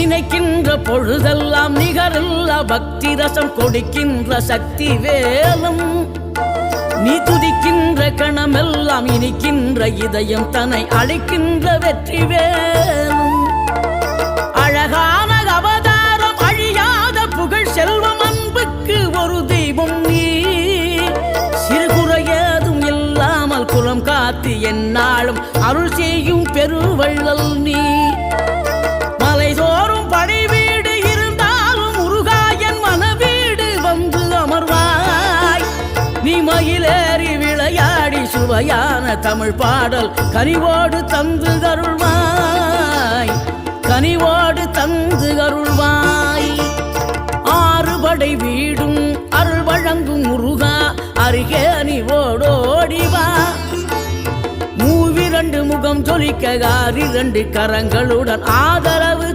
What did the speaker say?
நினைக்கின்ற பொழுதெல்லாம் நிகரில்லா பக்தி ரசம் கொடுக்கின்ற சக்தி வேலும் நீ துதிக்கின்ற கணமெல்லாம் இனிக்கின்ற இதயம் தன்னை அழைக்கின்ற வெற்றி வேலும் அழகான அவதாரம் அழியாத புகழ் செல்வம் அன்புக்கு ஒரு தெய்வம் நீ சிறுகுறையதும் இல்லாமல் குலம் காத்து எந்நாளும் அருள் செய்யும் பெருவள்ளல் நீ மலைதோறும் படை வீடு இருந்தாலும் முருகாயன் மனவீடு வந்து அமர்வாய் நீ மயிலேறி விளையாடி சுவையான தமிழ் பாடல் கனிவோடு தந்து அருள்வாய் கனிவோடு தந்து அருள்வாய் ஆறுபடை வீடும் அருள் வழங்கும் முருகா அருகே நீ ஓடோடிவா மூவிரண்டு முகம் ஜொலிக்க 6 கரங்களுடன் ஆதரவு